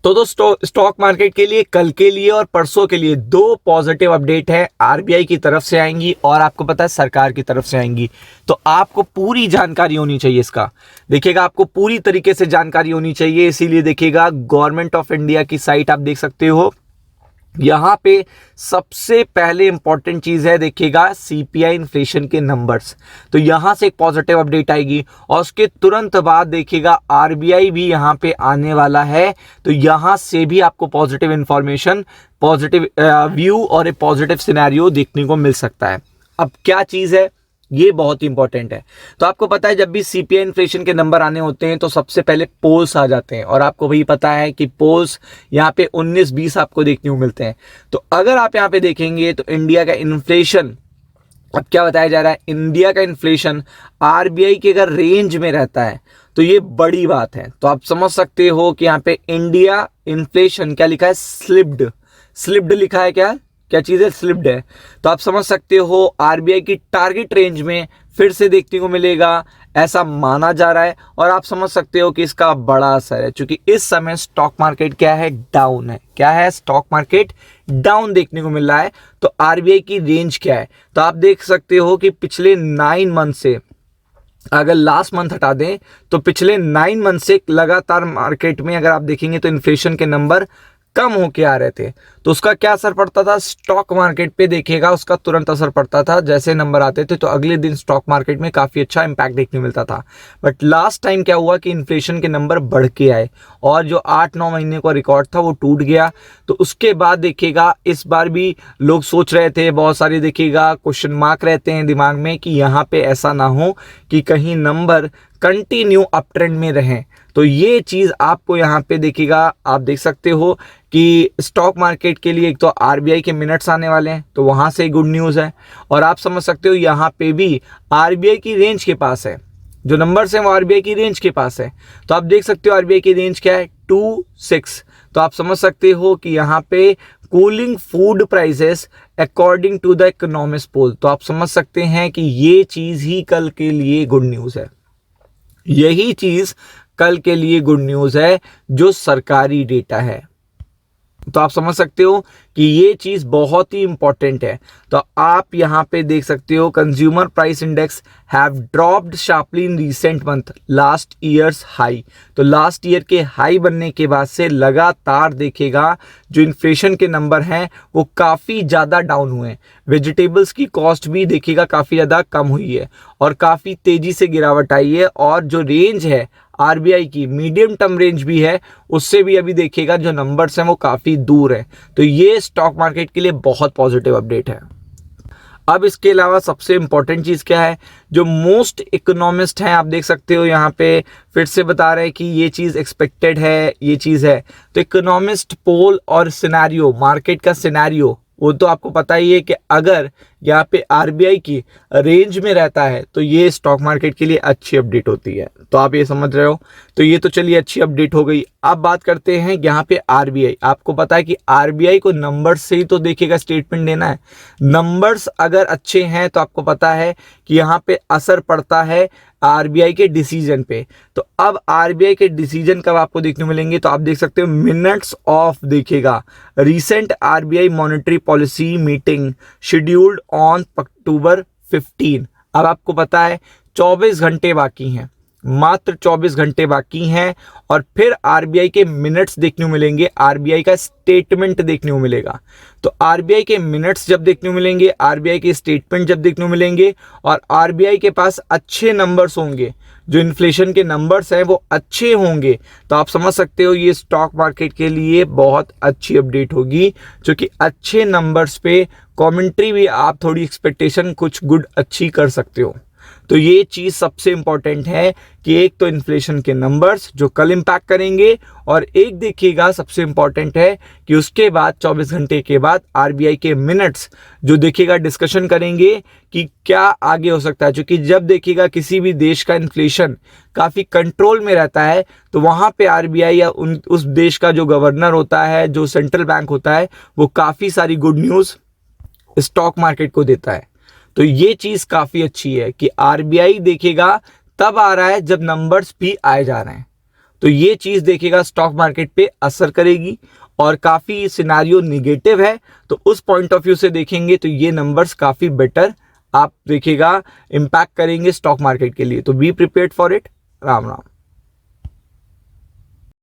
तो दोस्तों stock market के लिए कल के लिए और परसों के लिए दो पॉजिटिव अपडेट है, आरबीआई की तरफ से आएंगी और आपको पता है सरकार की तरफ से आएंगी। तो आपको पूरी जानकारी होनी चाहिए इसका। देखिएगा, आपको पूरी तरीके से जानकारी होनी चाहिए, इसीलिए देखिएगा गवर्नमेंट ऑफ इंडिया की साइट आप देख सकते हो। यहां पे सबसे पहले इंपॉर्टेंट चीज है, देखिएगा सीपीआई इन्फ्लेशन के नंबर्स। तो यहां से एक पॉजिटिव अपडेट आएगी और उसके तुरंत बाद देखिएगा आरबीआई भी यहां पे आने वाला है। तो यहां से भी आपको पॉजिटिव इंफॉर्मेशन, पॉजिटिव व्यू और एक पॉजिटिव सिनेरियो देखने को मिल सकता है। अब क्या चीज है, ये बहुत ही इंपॉर्टेंट है। तो आपको पता है जब भी सीपीआई इन्फ्लेशन के नंबर आने होते हैं तो सबसे पहले पोल्स आ जाते हैं और आपको भी पता है कि पोल्स यहाँ पे 19-20 आपको देखने को मिलते हैं। तो अगर आप यहाँ पे देखेंगे तो इंडिया का इन्फ्लेशन, अब क्या बताया जा रहा है, इंडिया का इन्फ्लेशन आरबीआई के अगर रेंज में रहता है तो ये बड़ी बात है। तो आप समझ सकते हो कि यहाँ पे इंडिया इन्फ्लेशन क्या लिखा है, स्लिप्ड लिखा है। क्या चीज है, स्लिप्ड है। तो आप समझ सकते हो आरबीआई की टारगेट रेंज में फिर से देखने को मिलेगा, ऐसा माना जा रहा है। और आप समझ सकते हो कि इसका बड़ा असर है, क्योंकि इस समय स्टॉक मार्केट क्या है, डाउन है। क्या है, स्टॉक मार्केट डाउन देखने को मिल रहा है। तो आरबीआई की रेंज क्या है, तो आप देख सकते हो कि पिछले 9 मंथ से, अगर लास्ट मंथ हटा दें तो पिछले 9 मंथ से लगातार मार्केट में अगर आप देखेंगे तो इन्फ्लेशन के नंबर कम होके आ रहे थे। तो उसका क्या असर पड़ता था स्टॉक मार्केट पे, देखिएगा उसका तुरंत असर पड़ता था। जैसे नंबर आते थे तो अगले दिन स्टॉक मार्केट में काफी अच्छा इंपैक्ट देखने को मिलता था। बट लास्ट टाइम क्या हुआ कि इन्फ्लेशन के नंबर बढ़ के आए और जो 8-9 महीने का रिकॉर्ड था वो टूट गया। तो उसके बाद देखिएगा इस बार भी लोग सोच रहे थे, बहुत सारे देखिएगा क्वेश्चन मार्क रहते हैं दिमाग में कि यहाँ पे ऐसा ना हो कि कहीं नंबर कंटिन्यू अप ट्रेंड में रहें। तो ये चीज आपको यहाँ पे देखिएगा, आप देख सकते हो कि स्टॉक मार्केट के लिए एक तो आरबीआई के मिनट्स आने वाले हैं, तो वहां से गुड न्यूज है। और आप समझ सकते हो यहाँ पे भी आरबीआई की रेंज के पास है, जो नंबर्स हैं वो आरबीआई की रेंज के पास है। तो आप देख सकते हो आरबीआई की रेंज क्या है, 2.6। तो आप समझ सकते हो कि यहाँ पे cooling food prices according to the Economist poll. तो आप समझ सकते हैं कि ये चीज ही कल के लिए गुड न्यूज है। यही चीज कल के लिए गुड न्यूज है जो सरकारी डेटा है। तो आप समझ सकते हो कि ये चीज बहुत ही इंपॉर्टेंट है। तो आप यहां पे देख सकते हो consumer price index have dropped sharply in recent month last years high. तो लास्ट ईयर के हाई बनने के बाद से लगातार देखेगा जो इन्फ्लेशन के नंबर हैं वो काफी ज्यादा डाउन हुए हैं। वेजिटेबल्स की कॉस्ट भी देखिएगा काफी ज्यादा कम हुई है और काफी तेजी से गिरावट आई है। और जो रेंज है आरबीआई की, मीडियम टर्म रेंज भी है, उससे भी अभी देखिएगा जो नंबर्स हैं वो काफी दूर है। तो ये स्टॉक मार्केट के लिए बहुत पॉजिटिव अपडेट है। अब इसके अलावा सबसे इंपॉर्टेंट चीज क्या है, जो मोस्ट इकोनॉमिस्ट हैं आप देख सकते हो यहाँ पे फिर से बता रहे हैं कि ये चीज एक्सपेक्टेड है, ये चीज है। तो इकोनॉमिस्ट पोल और सिनेरियो, मार्केट का सिनेरियो, वो तो आपको पता ही है कि अगर यहाँ पे आरबीआई की रेंज में रहता है तो ये स्टॉक मार्केट के लिए अच्छी अपडेट होती है। तो आप ये समझ रहे हो। तो ये तो चलिए अच्छी अपडेट हो गई। अब बात करते हैं यहाँ पे आरबीआई। आपको पता है कि आरबीआई को नंबर्स से ही तो देखिएगा स्टेटमेंट देना है। नंबर्स अगर अच्छे हैं तो आपको पता है कि यहाँ पे असर पड़ता है आरबीआई के डिसीजन पे। तो अब आरबीआई के डिसीजन कब आपको देखने को मिलेंगे, तो आप देख सकते हो मिनट्स ऑफ, देखिएगा recent RBI monetary policy meeting scheduled on October 15। अब आपको पता है 24 घंटे बाकी हैं, मात्र 24 घंटे बाकी हैं और फिर आरबीआई के मिनट्स देखने को मिलेंगे, आरबीआई का स्टेटमेंट देखने को मिलेगा। तो आरबीआई के मिनट्स जब देखने को मिलेंगे, आरबीआई के स्टेटमेंट जब देखने को मिलेंगे और आरबीआई के पास अच्छे नंबर्स होंगे, जो इन्फ्लेशन के नंबर्स हैं वो अच्छे होंगे, तो आप समझ सकते हो ये स्टॉक मार्केट के लिए बहुत अच्छी अपडेट होगी। क्योंकि अच्छे नंबर्स पे कमेंट्री भी आप थोड़ी एक्सपेक्टेशन कुछ गुड अच्छी कर सकते हो। तो ये चीज सबसे इंपॉर्टेंट है कि एक तो इन्फ्लेशन के नंबर्स जो कल इंपैक्ट करेंगे और एक देखिएगा सबसे इंपॉर्टेंट है कि उसके बाद 24 घंटे के बाद आरबीआई के मिनट्स जो देखिएगा डिस्कशन करेंगे कि क्या आगे हो सकता है। क्योंकि जब देखिएगा किसी भी देश का इन्फ्लेशन काफी कंट्रोल में रहता है तो वहां पे आरबीआई या उस देश का जो गवर्नर होता है, जो सेंट्रल बैंक होता है, वो काफी सारी गुड न्यूज स्टॉक मार्केट को देता है। तो ये चीज काफी अच्छी है कि आरबीआई देखिएगा तब आ रहा है जब नंबर्स भी आए जा रहे हैं। तो ये चीज देखिएगा स्टॉक मार्केट पे असर करेगी और काफी सिनारियो निगेटिव है, तो उस पॉइंट ऑफ व्यू से देखेंगे तो ये नंबर्स काफी बेटर आप देखिएगा इम्पैक्ट करेंगे स्टॉक मार्केट के लिए। तो be prepared for it. Ram Ram.